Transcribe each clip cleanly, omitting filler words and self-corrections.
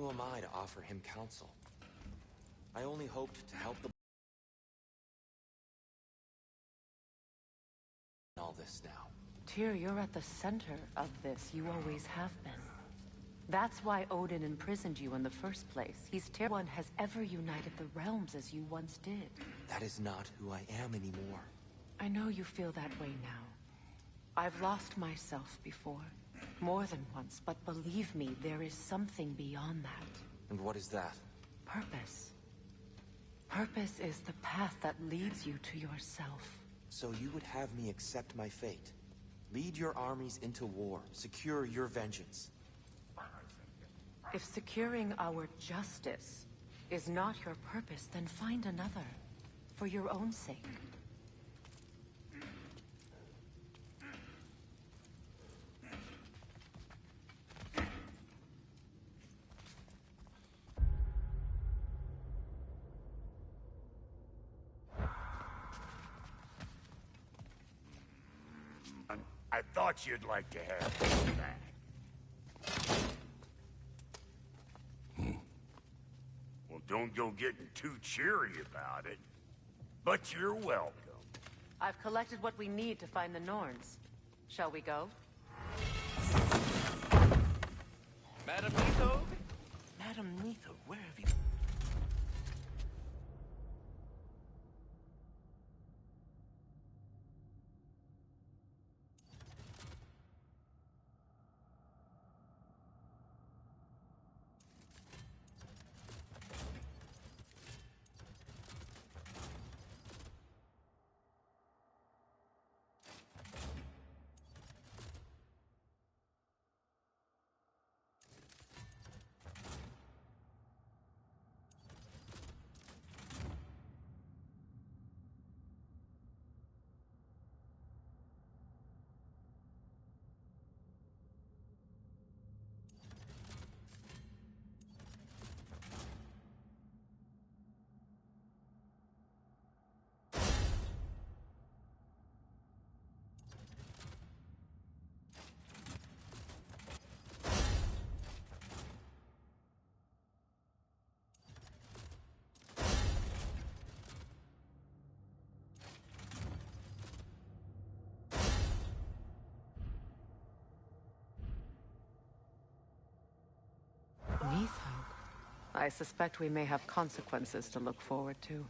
Who am I to offer him counsel? I only hoped to help the... all this now. Tyr, you're at the center of this. You always have been. That's why Odin imprisoned you in the first place. No one has ever united the realms as you once did. That is not who I am anymore. I know you feel that way now. I've lost myself before. More than once, but believe me, there is something beyond that. And what is that? Purpose. Purpose is the path that leads you to yourself. So you would have me accept my fate? Lead your armies into war, secure your vengeance. If securing our justice is not your purpose, then find another. For your own sake. I thought you'd like to have me back. Well, don't go getting too cheery about it. But you're welcome. I've collected what we need to find the Norns. Shall we go? Madam Neathog? Madam Neathog, where have you... Neathog. I suspect we may have consequences to look forward to.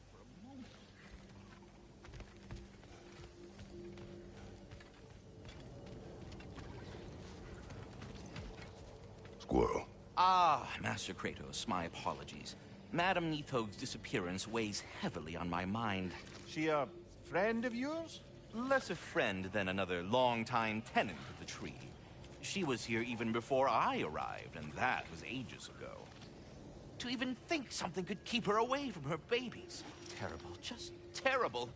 Squirrel. Ah, Master Kratos, my apologies. Madam Neathog's disappearance weighs heavily on my mind. She a friend of yours? Less a friend than another longtime tenant of the tree. She was here even before I arrived, and that was ages ago. To even think something could keep her away from her babies. Terrible, just terrible.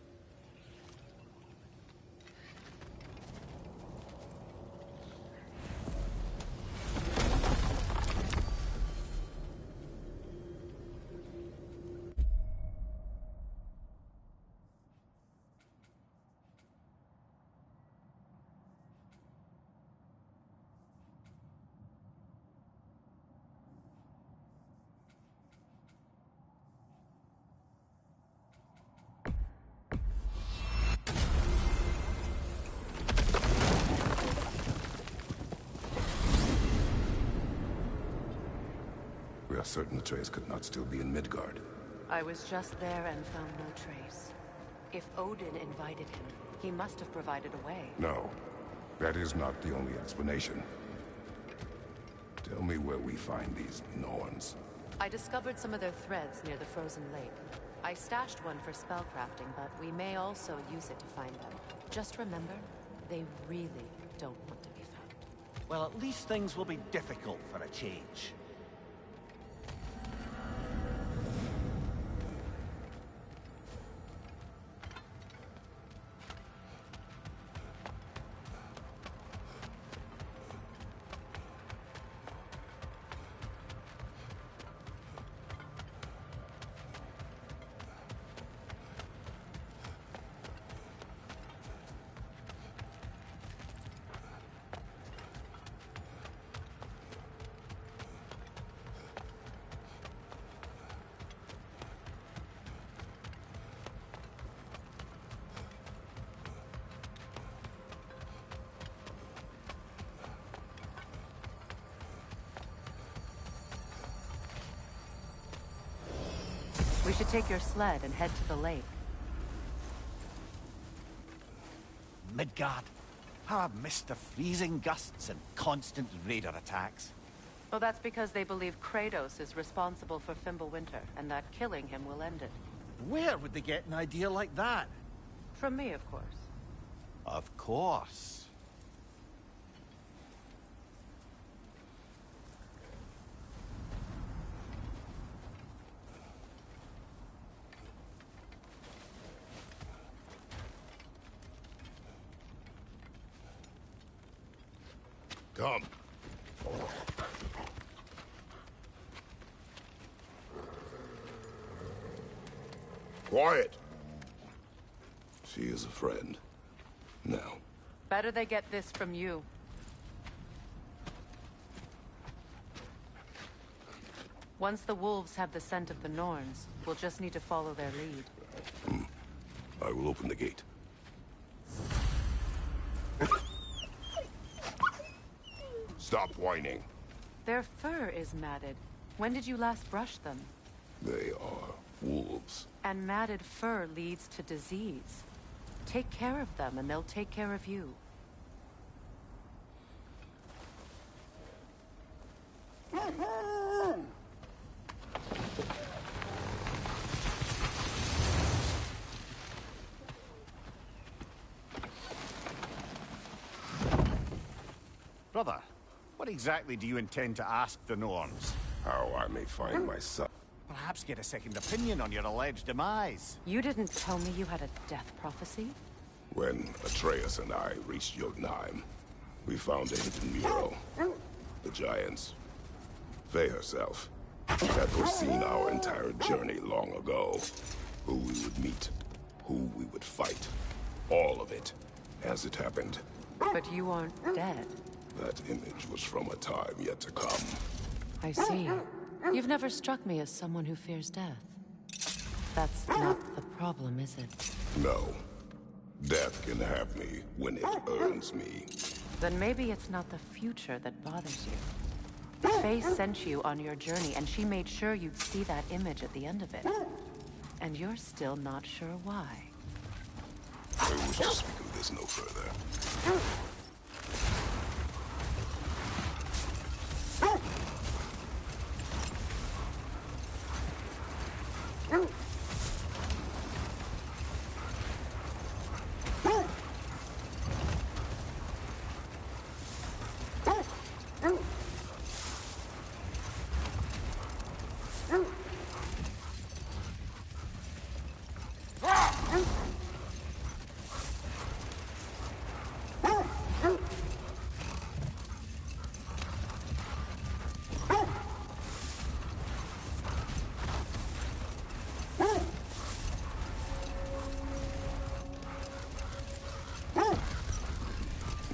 We are certain Atreus could not still be in Midgard. I was just there and found no trace. If Odin invited him, he must have provided a way. No, that is not the only explanation. Tell me where we find these Norns. I discovered some of their threads near the frozen lake. I stashed one for spellcrafting, but we may also use it to find them. Just remember, they really don't want to be found. Well, at least things will be difficult for a change. We should take your sled and head to the lake. Midgard. How I've missed the freezing gusts and constant raider attacks. Well, that's because they believe Kratos is responsible for Fimbulwinter, and that killing him will end it. Where would they get an idea like that? From me, of course. Of course. Come. Quiet. She is a friend. Now. Better they get this from you. Once the wolves have the scent of the Norns, we'll just need to follow their lead. I will open the gate. Stop whining. Their fur is matted. When did you last brush them? They are wolves. And matted fur leads to disease. Take care of them, and they'll take care of you. Brother, what exactly do you intend to ask the Norns? How I may find my son. Perhaps get a second opinion on your alleged demise. You didn't tell me you had a death prophecy? When Atreus and I reached Jotunheim, we found a hidden mural. The Giants, Faye herself, had foreseen our entire journey long ago. Who we would meet, who we would fight. All of it, as it happened. But you aren't dead. That image was from a time yet to come. I see. You've never struck me as someone who fears death. That's not the problem, is it? No. Death can have me when it earns me. Then maybe it's not the future that bothers you. Faye sent you on your journey, and she made sure you'd see that image at the end of it. And you're still not sure why. I wish to speak of this no further.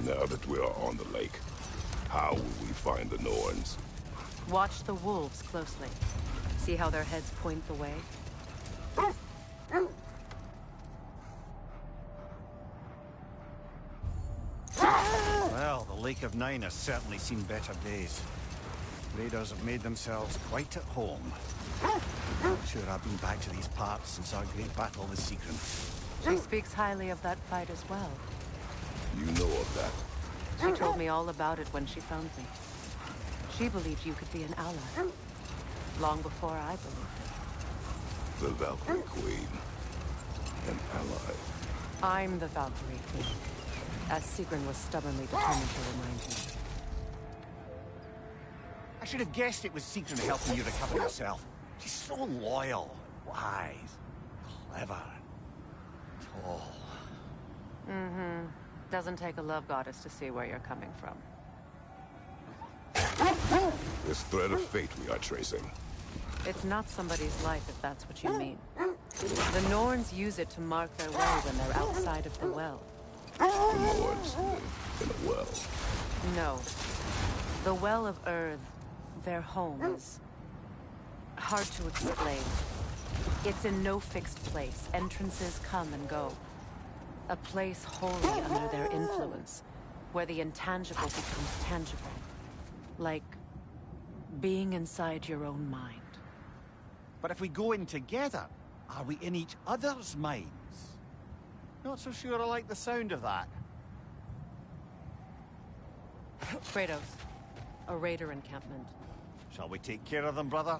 Now that we are on the lake, how will we find the Norns? Watch the wolves closely. See how their heads point the way? Well, the Lake of Nine has certainly seen better days. Raiders have made themselves quite at home. I'm sure I've been back to these parts since our great battle with Sigrun. She speaks highly of that fight as well. You know of that. She told me all about it when she found me. She believed you could be an ally. Long before I believed it. The Valkyrie Queen. An ally. I'm the Valkyrie Queen, as Sigrun was stubbornly determined to remind me. I should have guessed it was Sigrun helping you recover yourself. She's so loyal, wise, clever, tall. Mm-hmm. Doesn't take a love goddess to see where you're coming from. This thread of fate we are tracing. It's not somebody's life, if that's what you mean. The Norns use it to mark their way when they're outside of the well. The Norns live in a well. No. The Well of Earth, their home, is hard to explain. It's in no fixed place. Entrances come and go. A place wholly under their influence, where the intangible becomes tangible. Like being inside your own mind. But if we go in together, are we in each other's minds? Not so sure I like the sound of that. Kratos, a raider encampment. Shall we take care of them, brother?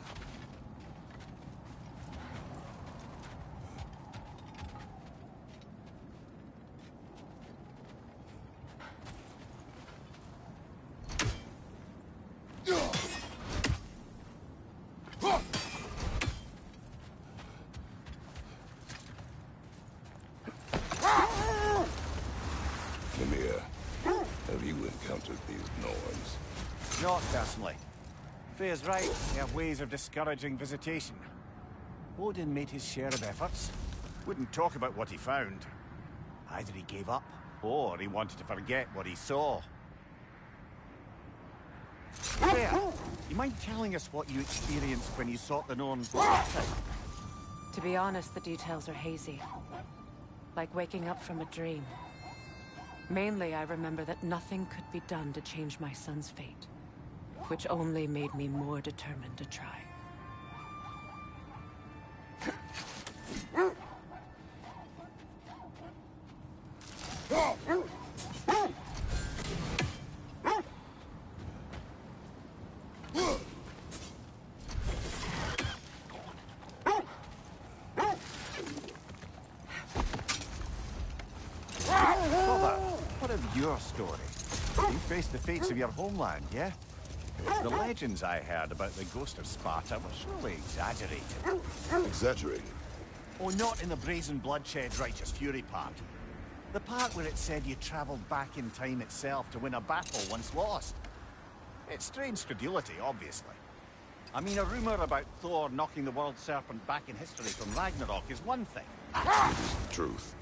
Mimir, have you encountered these Norns? Not personally. Freya's right, they have ways of discouraging visitation. Odin made his share of efforts. Wouldn't talk about what he found. Either he gave up, or he wanted to forget what he saw. Freya, you mind telling us what you experienced when you sought the Norns last time? To be honest, the details are hazy. Like waking up from a dream. Mainly, I remember that nothing could be done to change my son's fate, which only made me more determined to try. Father, what of your story? You faced the fates of your homeland, yeah? The legends I heard about the ghost of Sparta were surely exaggerated. Exaggerated? Oh, not in the brazen bloodshed righteous fury part. The part where it said you traveled back in time itself to win a battle once lost. It's strange credulity, obviously. I mean, a rumor about Thor knocking the world serpent back in history from Ragnarok is one thing. It is the truth.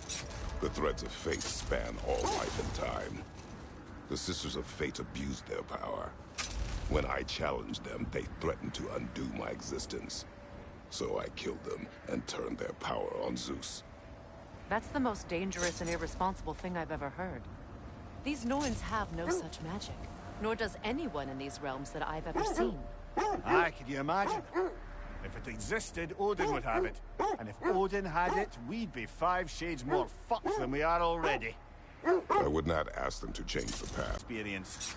The threads of fate span all life and time. The Sisters of Fate abused their power. When I challenged them, they threatened to undo my existence. So I killed them and turned their power on Zeus. That's the most dangerous and irresponsible thing I've ever heard. These Norns have no such magic, nor does anyone in these realms that I've ever seen. Aye, can you imagine? If it existed, Odin would have it. And if Odin had it, we'd be 5 shades more fucked than we are already. I would not ask them to change the path. Experience.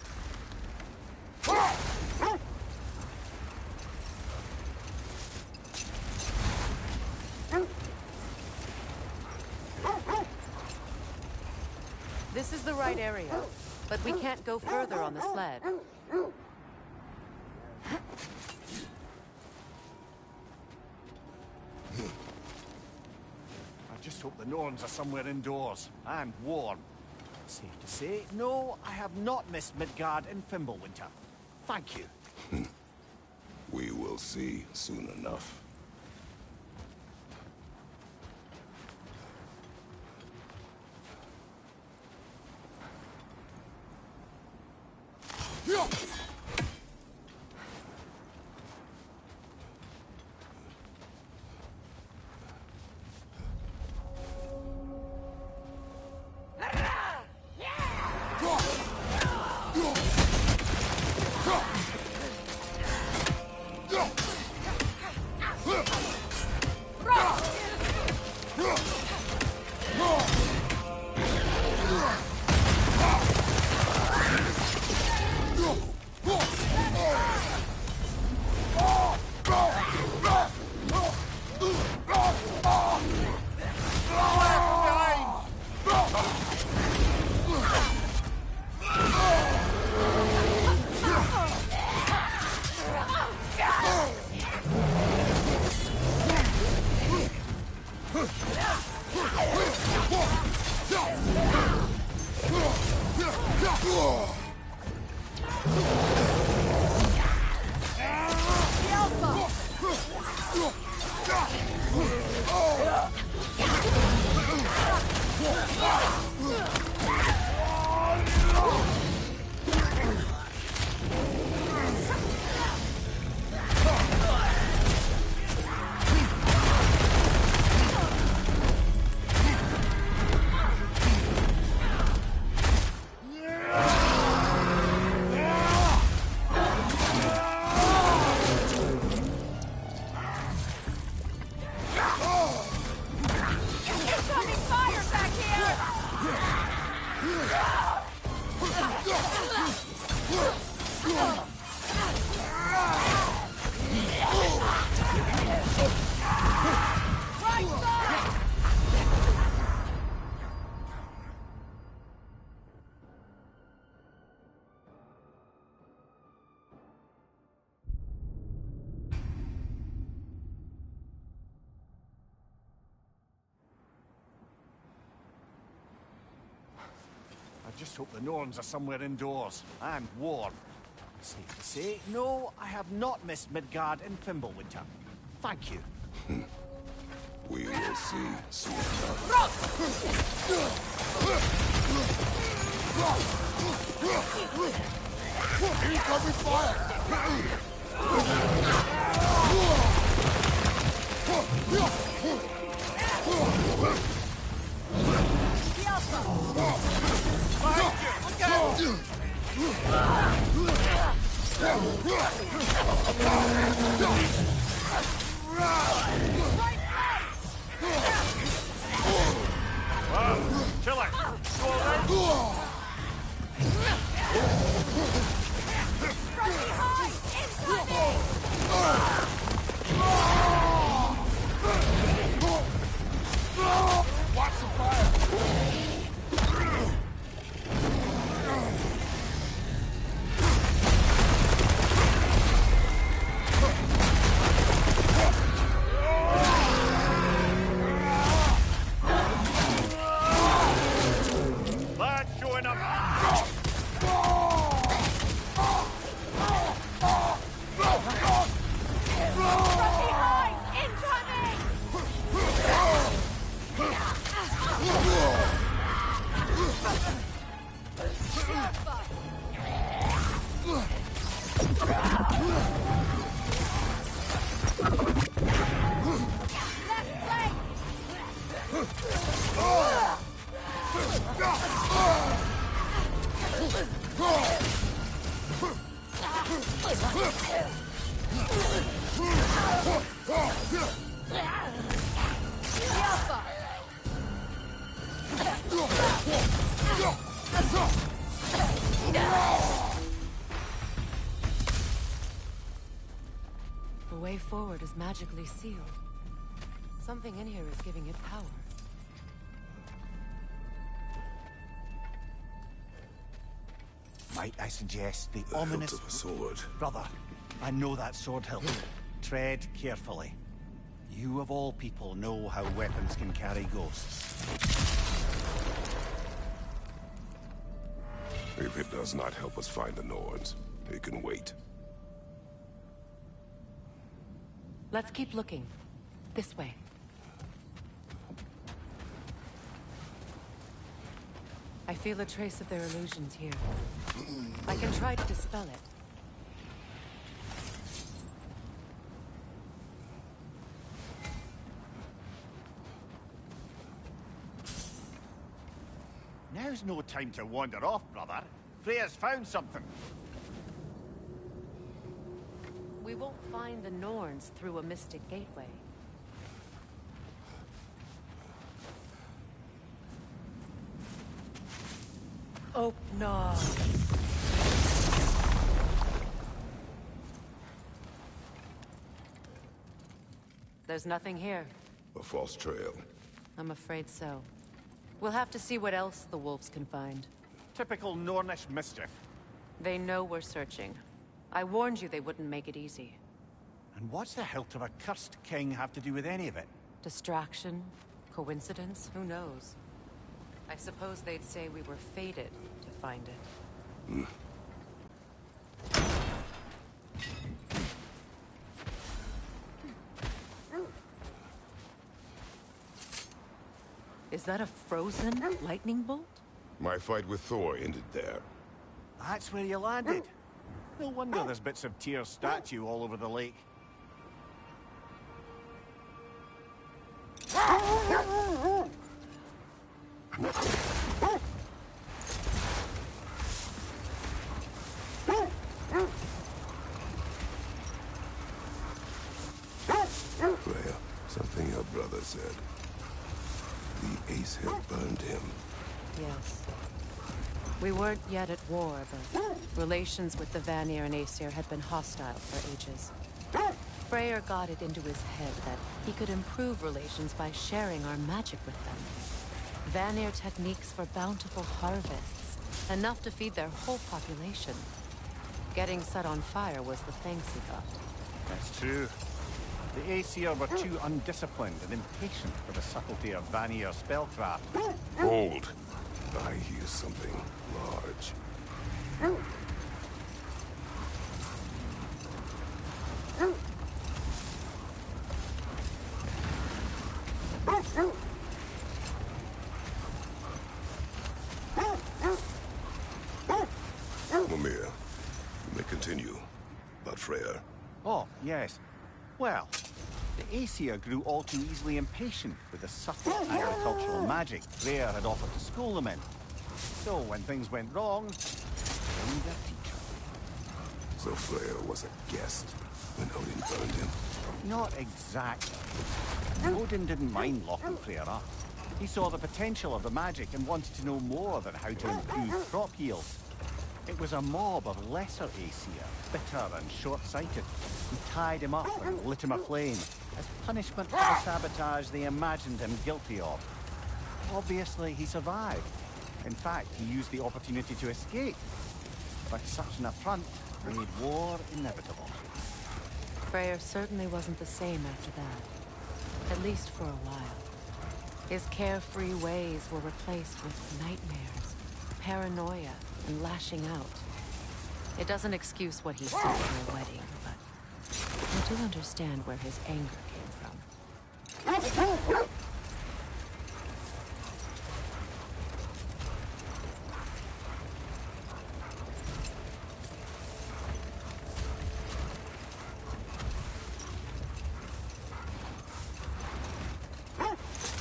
This is the right area, but we can't go further on the sled. I just hope the Norns are somewhere indoors, and warm. Safe to say, no, I have not missed Midgard in Fimbulwinter. Thank you. We will see soon enough. I just hope the Norns are somewhere indoors. I'm warm. Safe to say, no, I have not missed Midgard in Fimbulwinter. Thank you. We will see soon enough. Incoming fire! Chill it. You all right? Watch the fire! Lad showing up. The way forward is magically sealed. Something in here is giving it power. Might I suggest the The ominous... hilt of a sword. Brother, I know that sword hilt. Tread carefully. You of all people know how weapons can carry ghosts. If it does not help us find the Norns, it can wait. Let's keep looking. This way. I feel a trace of their illusions here. I can try to dispel it. Now's no time to wander off, brother. Freya's found something. We won't find the Norns through a mystic gateway. Oh, no. There's nothing here. A false trail. I'm afraid so. We'll have to see what else the wolves can find. Typical Nornish mischief. They know we're searching. I warned you they wouldn't make it easy. And what's the hilt of a cursed king have to do with any of it? Distraction? Coincidence? Who knows? I suppose they'd say we were fated to find it. Is that a frozen lightning bolt? My fight with Thor ended there. That's where you landed. No wonder there's bits of Tyr's statue all over the lake. Freya, something your brother said. The Ace had burned him. Yes. We weren't yet at war, but relations with the Vanir and Aesir had been hostile for ages. Freyr got it into his head that he could improve relations by sharing our magic with them. Vanir techniques for bountiful harvests, enough to feed their whole population. Getting set on fire was the thanks he got. That's true. The Aesir were too undisciplined and impatient for the subtlety of Vanir spellcraft. Hold. I hear something large. Mimir, you may continue. About Freyr. Oh, yes. Well, the Aesir grew all too easily impatient with the subtle agricultural magic Freyr had offered to school them in. So when things went wrong, they needed a teacher. So Freyr was a guest when Odin burned him. Not exactly. Odin didn't mind locking Freyr up. He saw the potential of the magic and wanted to know more than how to improve crop yields. It was a mob of lesser Aesir, bitter and short-sighted, who tied him up and lit him aflame as punishment for the sabotage they imagined him guilty of. Obviously, he survived. In fact, he used the opportunity to escape. But such an affront made war inevitable. Freyr certainly wasn't the same after that. At least for a while. His carefree ways were replaced with nightmares, paranoia, and lashing out. It doesn't excuse what he said at my wedding, but I do understand where his anger came from.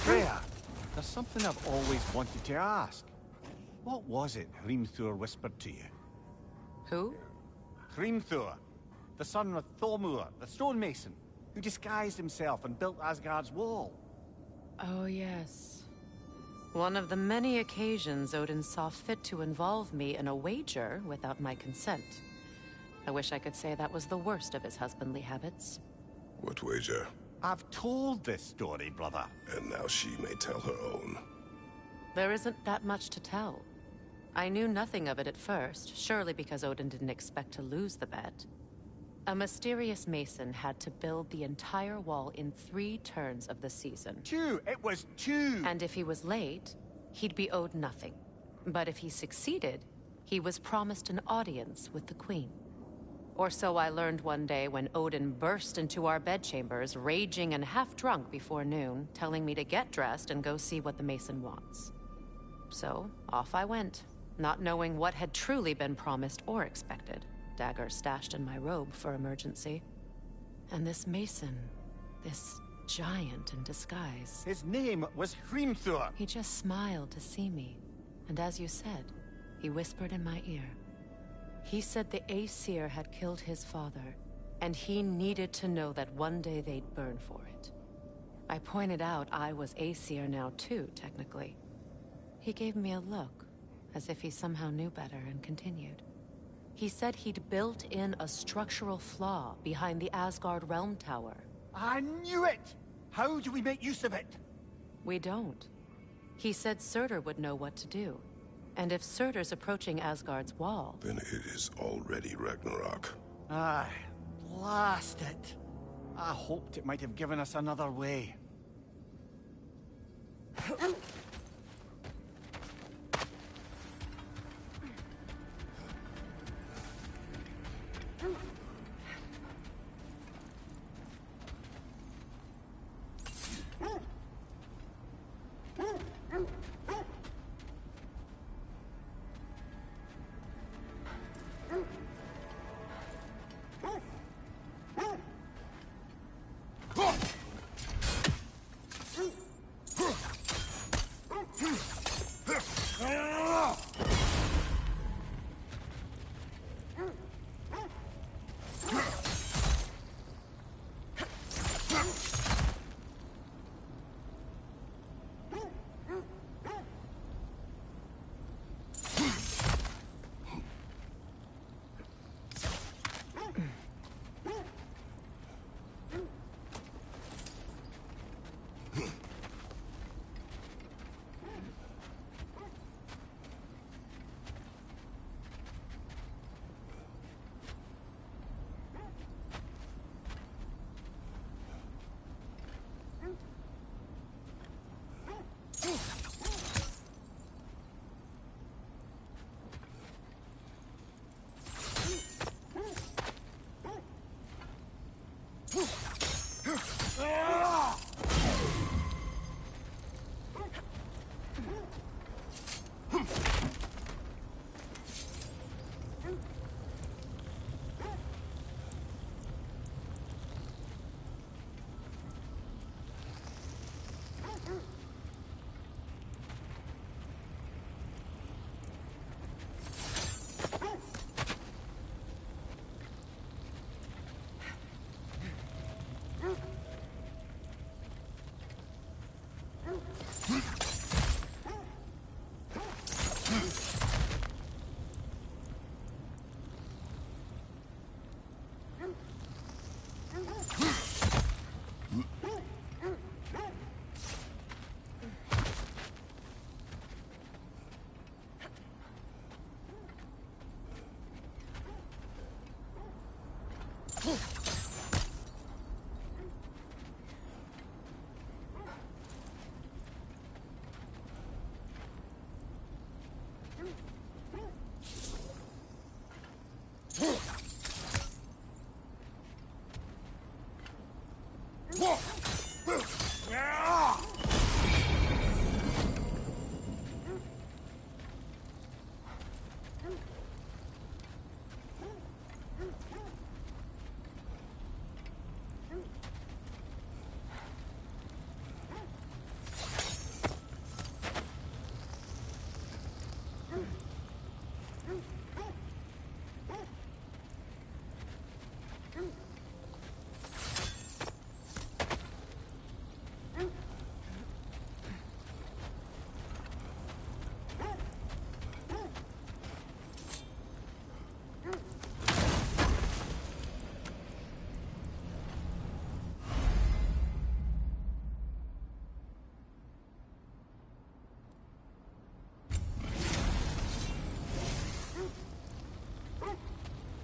Freya, there's something I've always wanted to ask. What was it Hrimthur whispered to you? Who? Hrimthur, the son of Thormur, the stonemason, who disguised himself and built Asgard's wall. Oh, yes. One of the many occasions Odin saw fit to involve me in a wager without my consent. I wish I could say that was the worst of his husbandly habits. What wager? I've told this story, brother. And now she may tell her own. There isn't that much to tell. I knew nothing of it at first, surely because Odin didn't expect to lose the bet. A mysterious mason had to build the entire wall in 3 turns of the season. 2! It was 2! And if he was late, he'd be owed nothing. But if he succeeded, he was promised an audience with the queen. Or so I learned one day when Odin burst into our bedchambers, raging and half-drunk before noon, telling me to get dressed and go see what the mason wants. So, off I went, not knowing what had truly been promised or expected. Dagger stashed in my robe for emergency. And this mason, this giant in disguise. His name was Hrimthur. He just smiled to see me. And as you said, he whispered in my ear. He said the Aesir had killed his father, and he needed to know that one day they'd burn for it. I pointed out I was Aesir now too, technically. He gave me a look, as if he somehow knew better, and continued. He said he'd built in a structural flaw behind the Asgard Realm Tower. I knew it! How do we make use of it? We don't. He said Surtur would know what to do. And if Surtur's approaching Asgard's wall... Then it is already Ragnarok. Aye, blast it. I hoped it might have given us another way.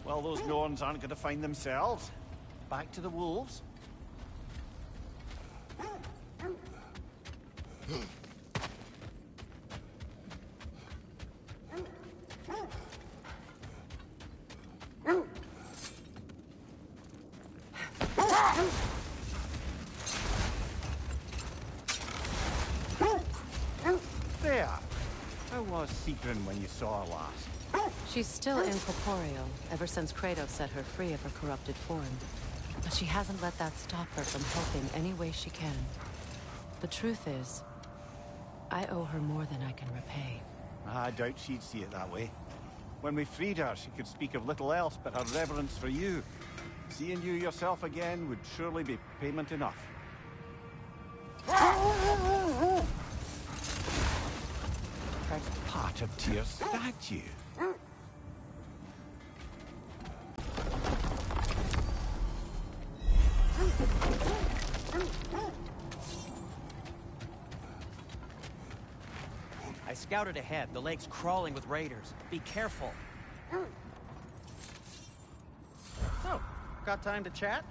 Well, those Norns aren't going to find themselves. Back to the wolves. There. How was Sigrun when you saw her last? She's still incorporeal, ever since Kratos set her free of her corrupted form. But she hasn't let that stop her from helping any way she can. The truth is, I owe her more than I can repay. I doubt she'd see it that way. When we freed her, she could speak of little else but her reverence for you. Seeing you yourself again would surely be payment enough. That part of tears stabbed you. I scouted ahead. The lake's crawling with raiders. Be careful. So, got time to chat?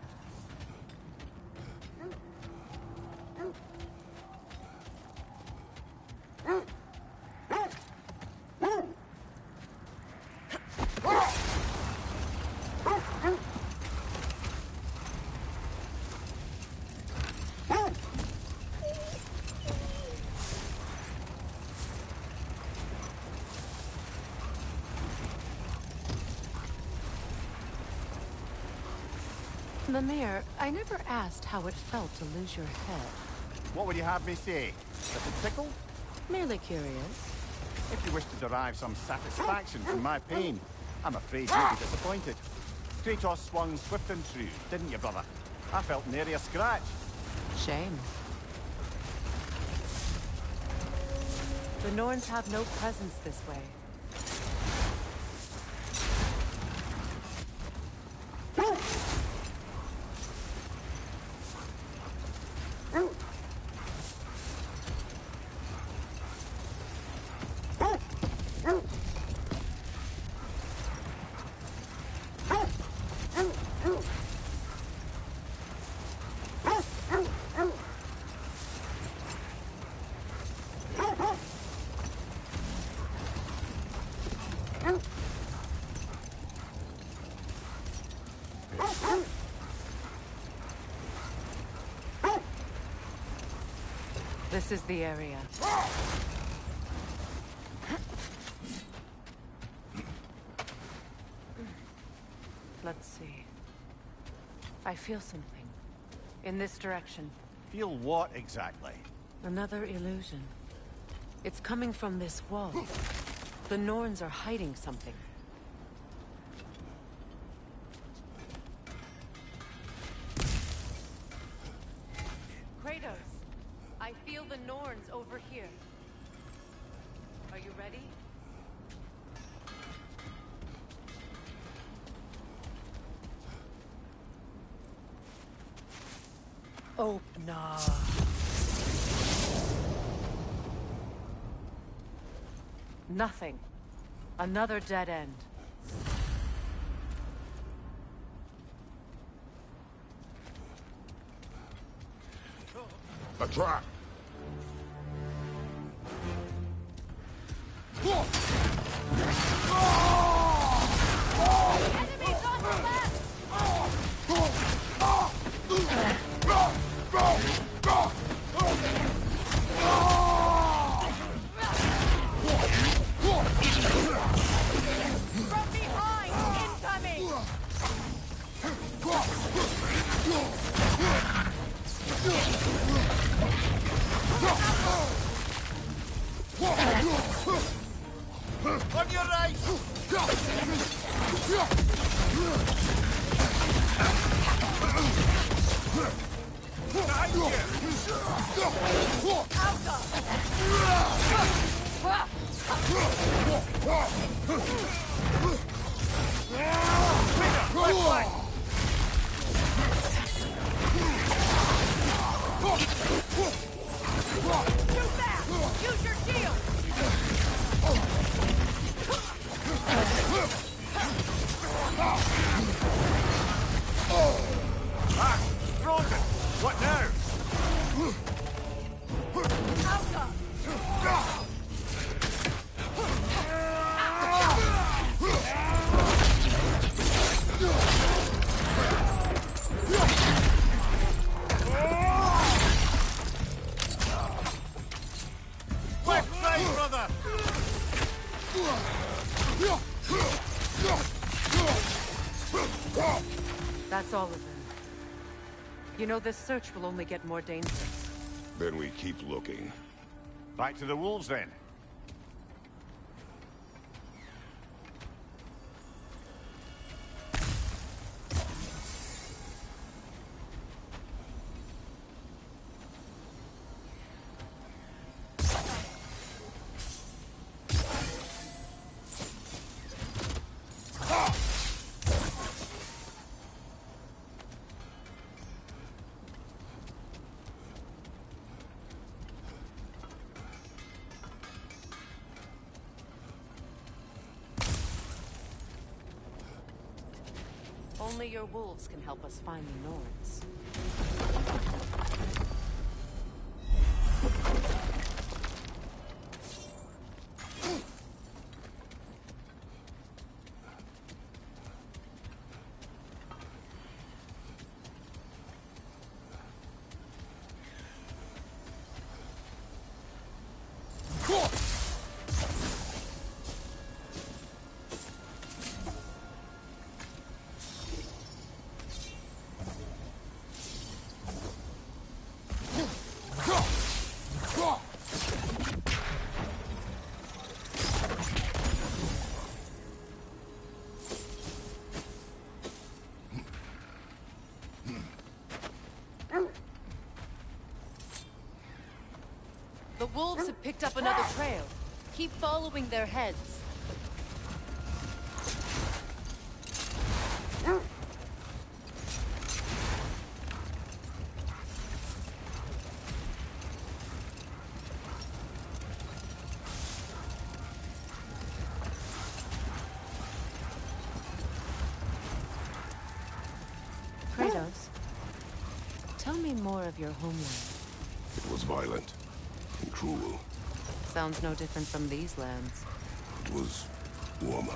Mimir, I never asked how it felt to lose your head. What would you have me say? That it tickled? Merely curious. If you wish to derive some satisfaction from my pain, I'm afraid you'll be disappointed. Kratos swung swift and true, didn't you, brother? I felt nary a scratch. Shame. The Norns have no presence this way. This is the area. Let's see. I feel something. In this direction. Feel what exactly? Another illusion. It's coming from this wall. The Norns are hiding something. Kratos! I feel the Norns over here. Are you ready? Open up. Nothing. Another dead end. A trap! Enemies on the left! Use your shield! Frozen! What now? Left side, brother! That's all of them. You know, this search will only get more dangerous. Then we keep looking. Back to the wolves, then. Only your wolves can help us find the Norns. The wolves have picked up another trail. Keep following their heads. Kratos, tell me more of your homeland. It was violent and cruel. Sounds no different from these lands. It was warmer.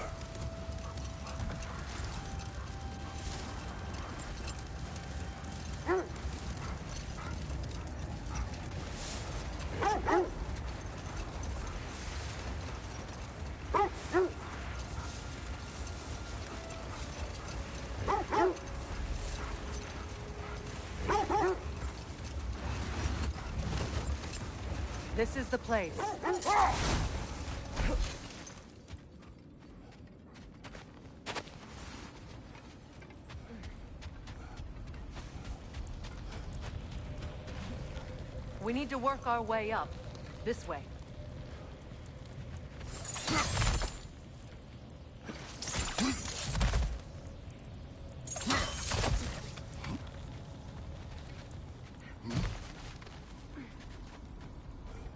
This is the place. We need to work our way up. This way.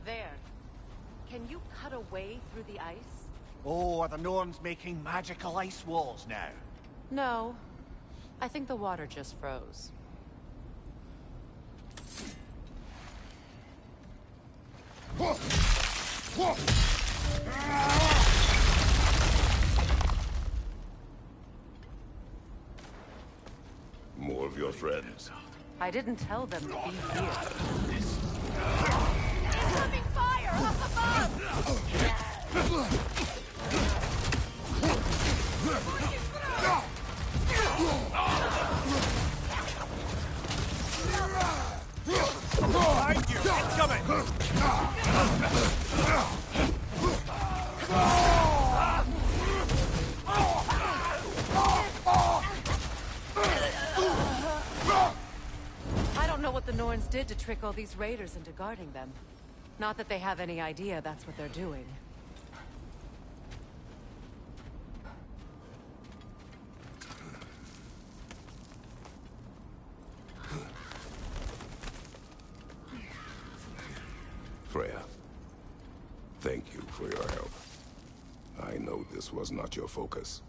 There. Can you cut a way through the ice? Oh, are the Norns making magical ice walls now? No. I think the water just froze. More of your friends. I didn't tell them to be here. Incoming fire up above! Behind you! Incoming! know what the Norns did to trick all these raiders into guarding them. Not that they have any idea that's what they're doing. Freya, thank you for your help. I know this was not your focus.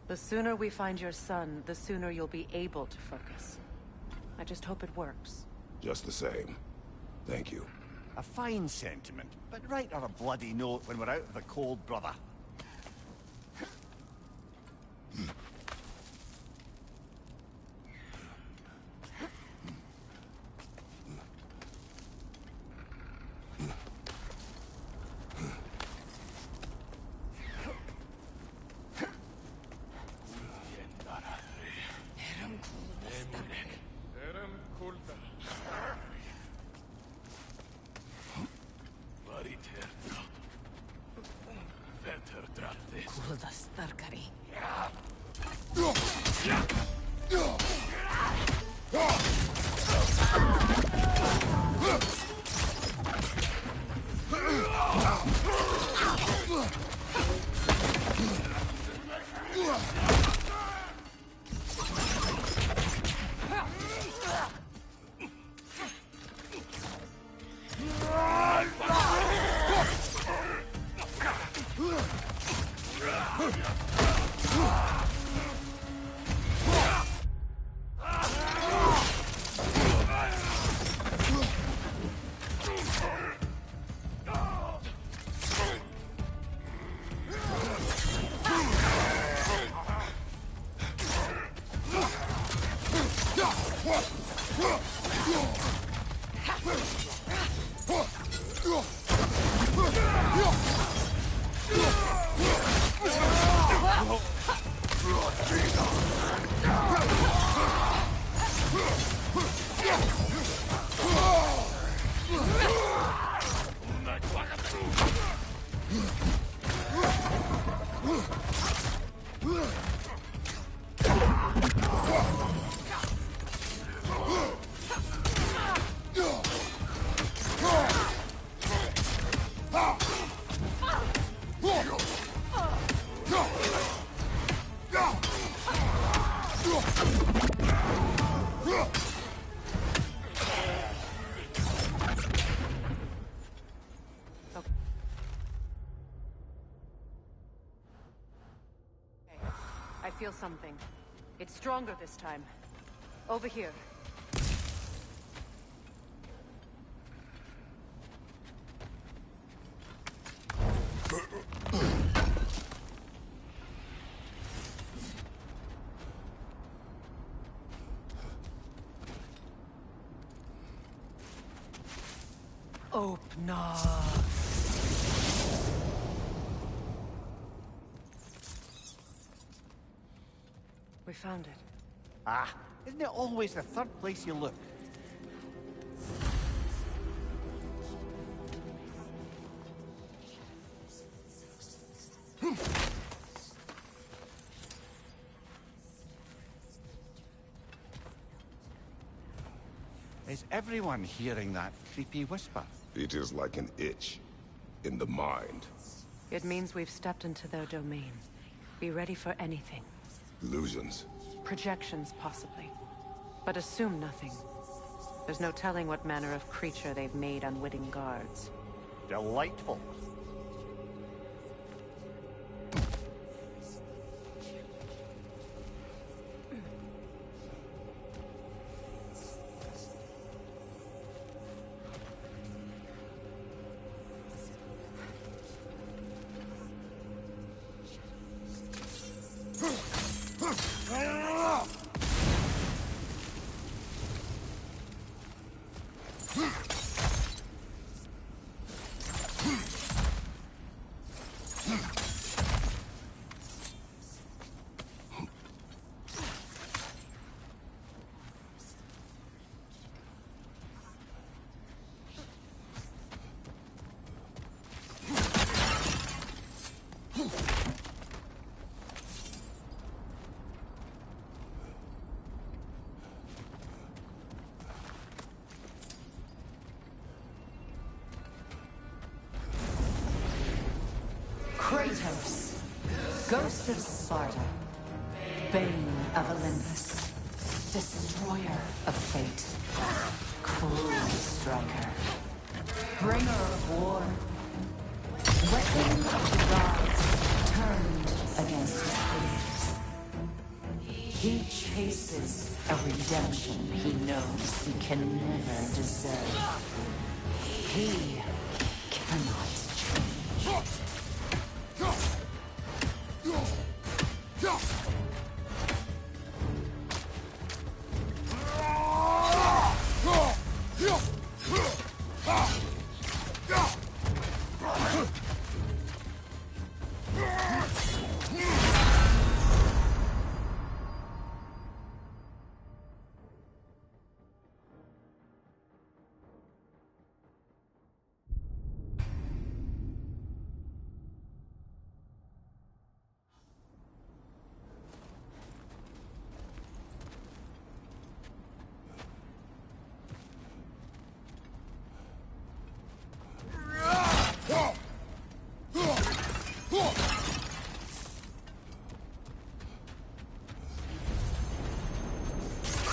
The sooner we find your son, the sooner you'll be able to focus. I just hope it works. Just the same. Thank you. A fine sentiment, but write her a bloody note when we're out of the cold, brother. I feel something. It's stronger this time. Over here. Open up. We found it. Ah, isn't it always the third place you look? Is everyone hearing that creepy whisper? It is like an itch in the mind. It means we've stepped into their domain. Be ready for anything. Illusions. Projections, possibly. But assume nothing. There's no telling what manner of creature they've made unwitting guards. Delightful. Kratos, Ghost of Sparta, Bane of Olympus, Destroyer of Fate, Cruel Striker, Bringer of War, Weapon of the Gods turned against his enemies. He chases a redemption he knows he can never deserve. He cannot change.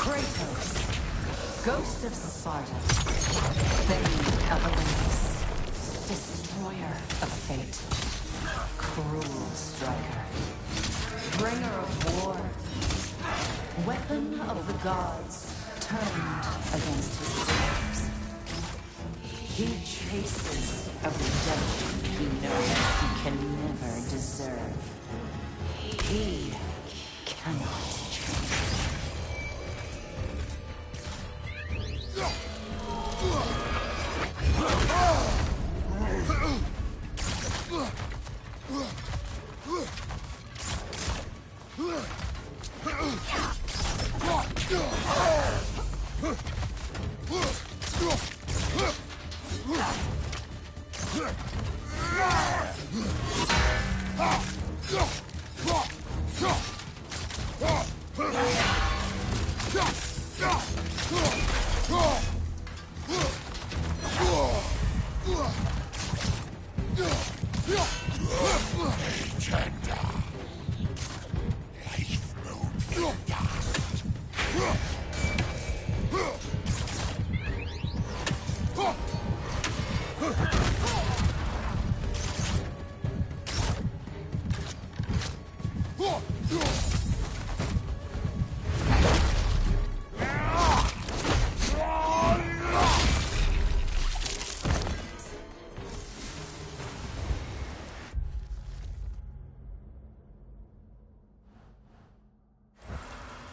Kratos, Ghost of Sparta, Bane of Olympus, Destroyer of Fate, Cruel Striker, Bringer of War, Weapon of the Gods turned against his enemies. He chases a redemption he knows he can never deserve. He cannot change.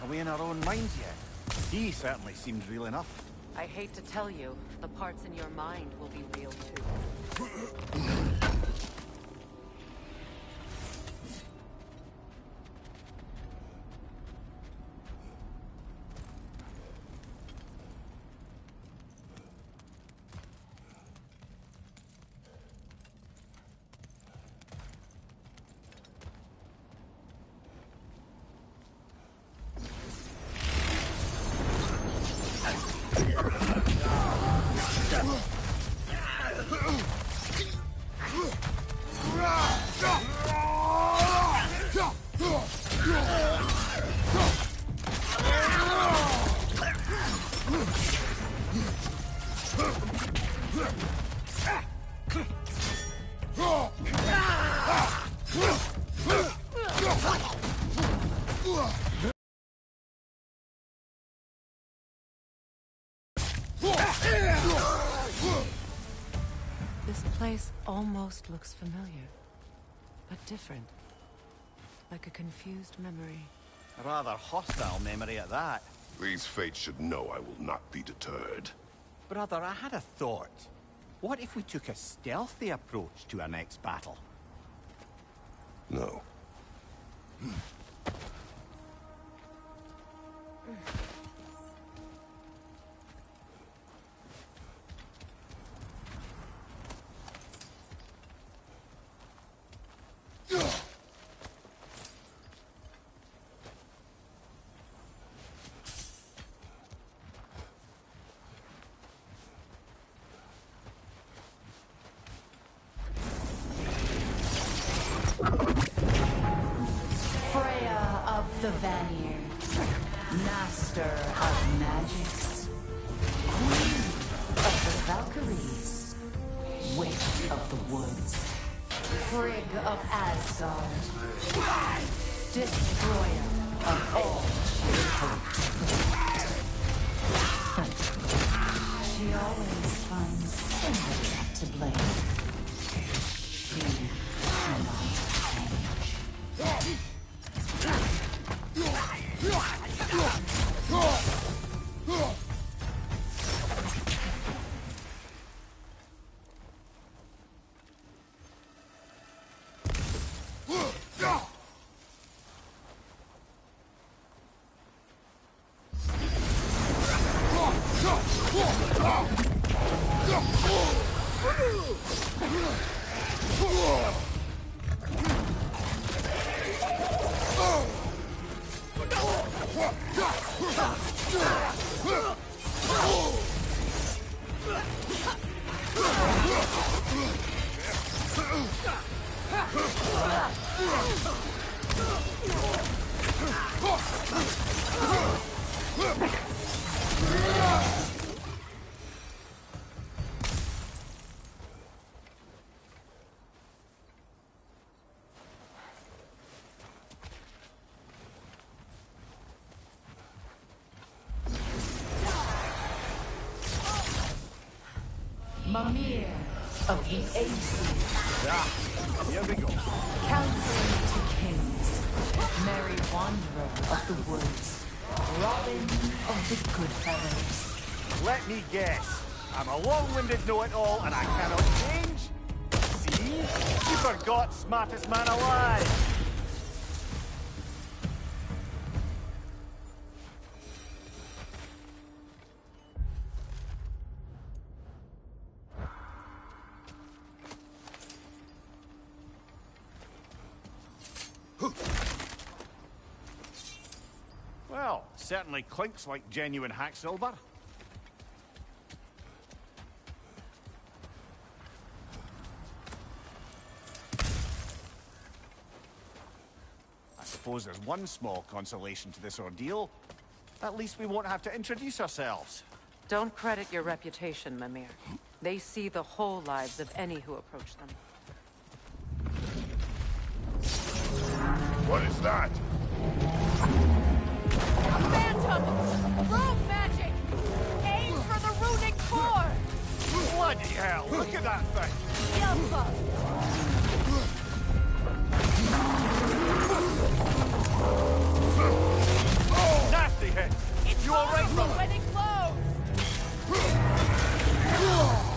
Are we in our own minds yet? He certainly seems real enough. I hate to tell you, the parts in your mind will be real too. This place almost looks familiar, but different. Like a confused memory. A rather hostile memory at that. These fates should know I will not be deterred. Brother, I had a thought. What if we took a stealthy approach to our next battle? No. The Vanir, master of magics, queen of the Valkyries, witch of the woods, Frigg of Asgard, destroyer of all she always finds somebody to blame. She cannot change. Mimir of the Aesir. Here we go. Counselor to kings. Merry wanderer of the woods. Robin of the good fellows. Let me guess. I'm a long-winded know-it-all and I cannot change? See? You forgot smartest man alive. Well, certainly clinks like genuine hack silver. I suppose there's one small consolation to this ordeal. At least we won't have to introduce ourselves. Don't credit your reputation, Mimir. They see the whole lives of any who approach them. What is that? Phantom! Room magic! Aim for the runic core! Bloody hell, look at that thing! Yelpa! Nasty hit! You alright, brother? When it glows! Yelpa!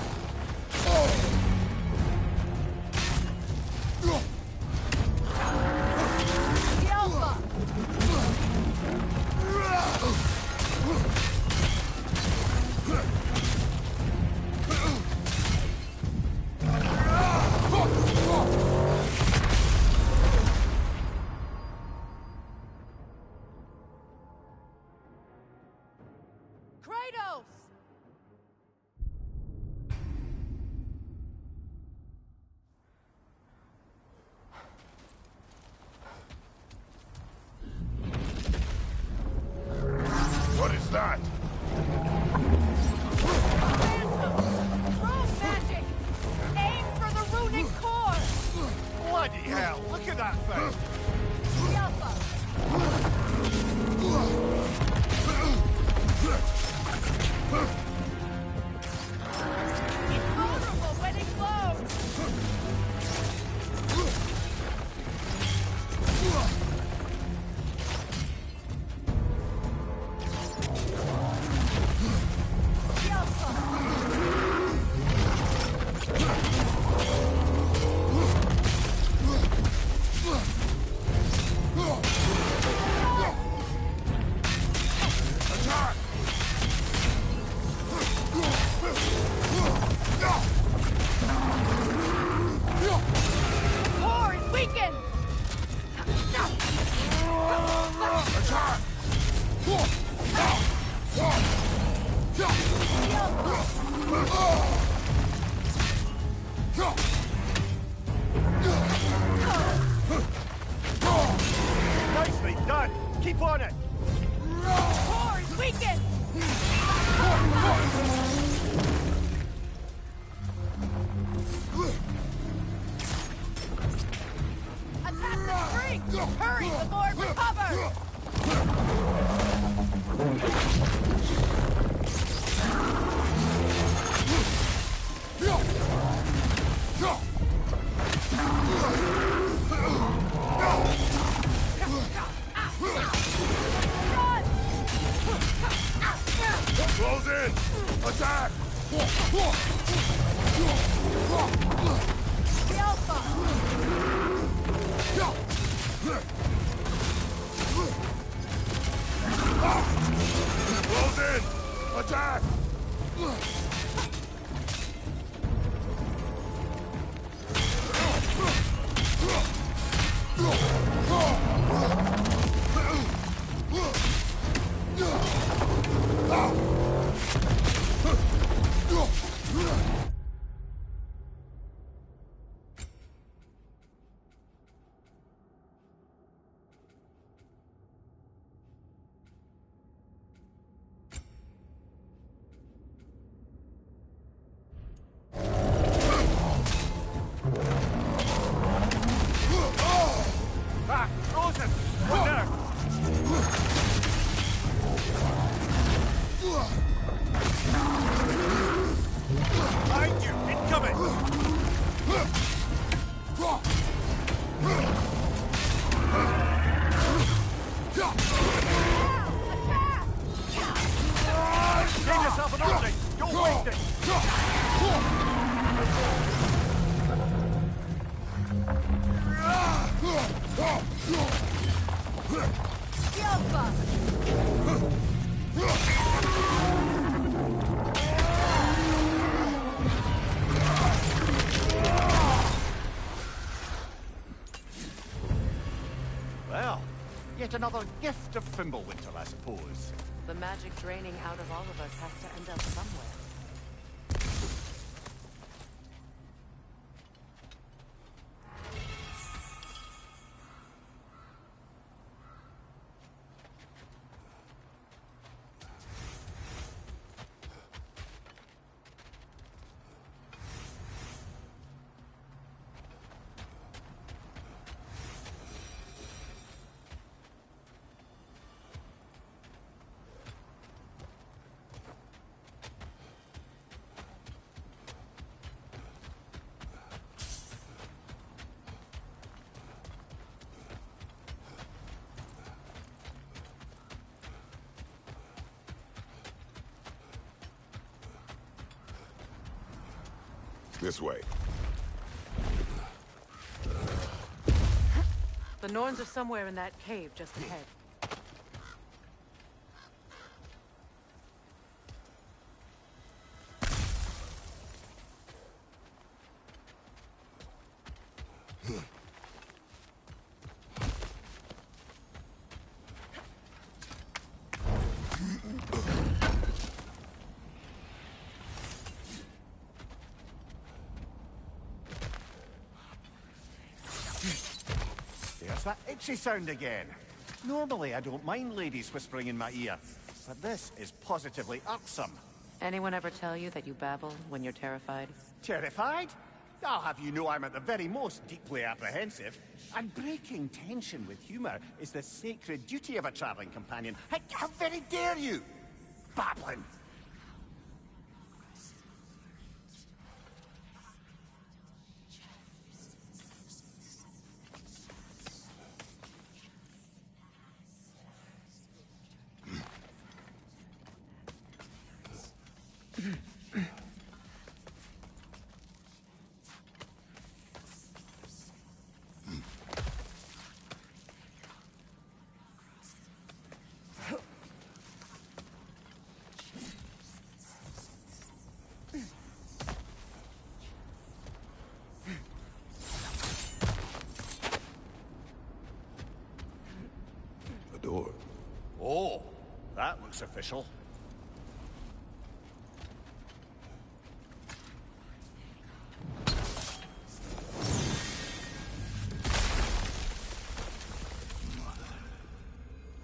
The Alpha! Close in! Attack! Yet another gift of Fimbulwinter, I suppose. The magic draining out of all of us has to end up somewhere. This way. The Norns are somewhere in that cave just ahead. There's that itchy sound again. Normally I don't mind ladies whispering in my ear, but this is positively irksome. Anyone ever tell you that you babble when you're terrified? Terrified? I'll have you know I'm at the very most deeply apprehensive. And breaking tension with humor is the sacred duty of a traveling companion. How very dare you! Babbling! Door. Oh, that looks official.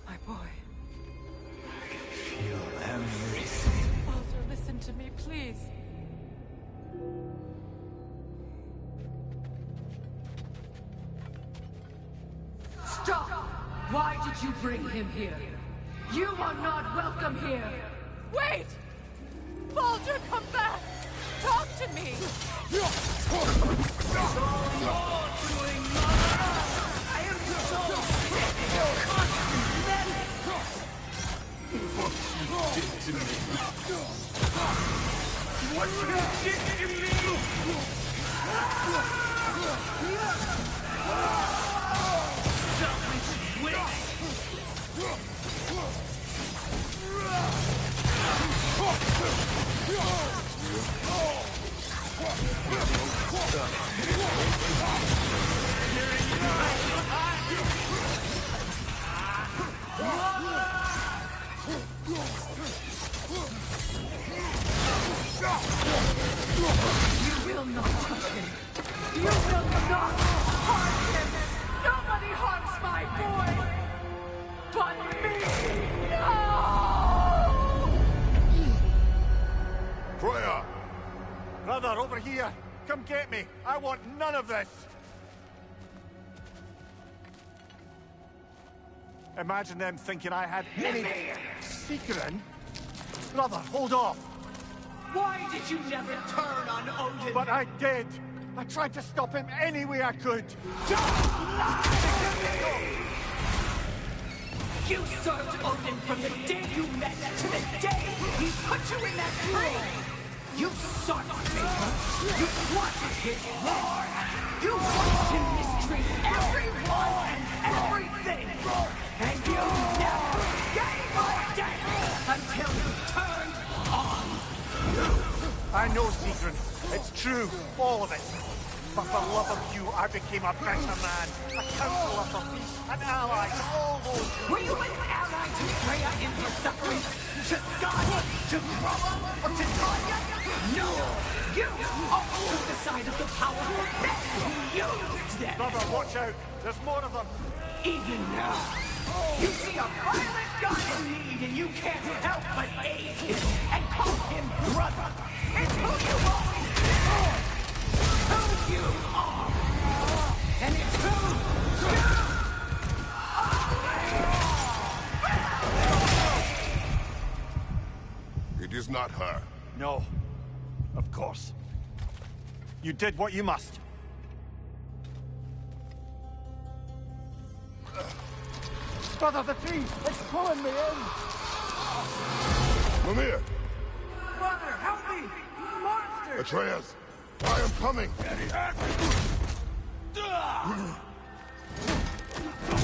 My boy. I can feel everything. Baldur, listen to me, please. Stop! Why did you bring him here? You are not welcome here! Wait! Baldur, come back! Talk to me! It's all your doing, mother! I am so sick of your constant meddling! What you did to me. What you did to me! Selfish witch! You will not touch him. You will not harm him. Nobody harms my boy. But me. No! Freya! Brother, over here! Come get me! I want none of this! Imagine them thinking I had any secret. Brother, hold off! Why did you never turn on Odin? But I did! I tried to stop him any way I could! You served Odin from the day you met to the day he put you in that tree! You sought favor! You wanted his war! You wanted to mistreat everyone and everything! And you never gave a damn until you turned on! I know, Sigrun. It's true. All of it. But for love of you, I became a better man. A counselor for peace, an ally to all those who... Were you an ally to Freya in her suffering? To Scott? To Groa? Or to Tanya? No! You always took the side of the powerful, then you used them! Brother, watch out. There's more of them. Even now, you see a violent god in need and you can't help but aid him and call him brother! It's who you always been! Who you are! And it's who you are! It is not her. No. Of course. You did what you must. Brother, the tree! It's pulling me in! Mimir! Brother, help me! Monster! Atreus! I am coming!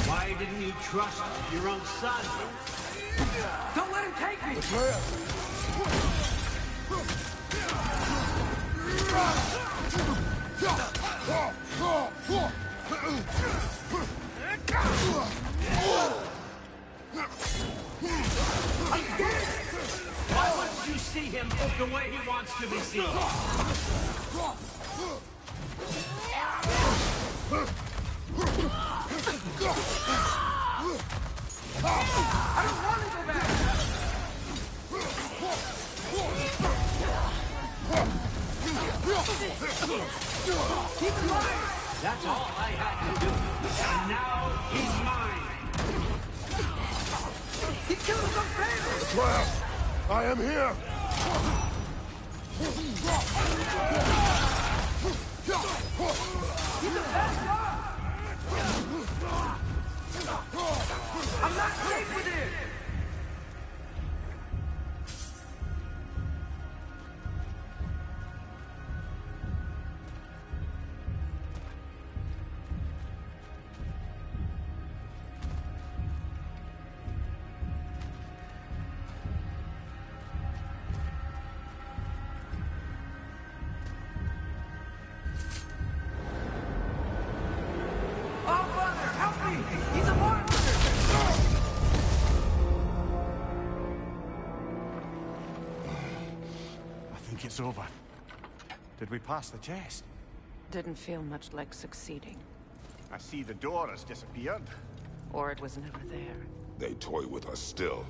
Why didn't you trust your own son? Don't let him take me! Why wouldn't you see him the way he wants to be seen? I don't want to go back! Keep in mind! That's all I had to do. And now he's mine! He killed some family! Atreus! I am here! He's a bad guy! I'm not safe with him! It's over. Did we pass the test? Didn't feel much like succeeding. I see the door has disappeared. Or it was never there. They toy with us still.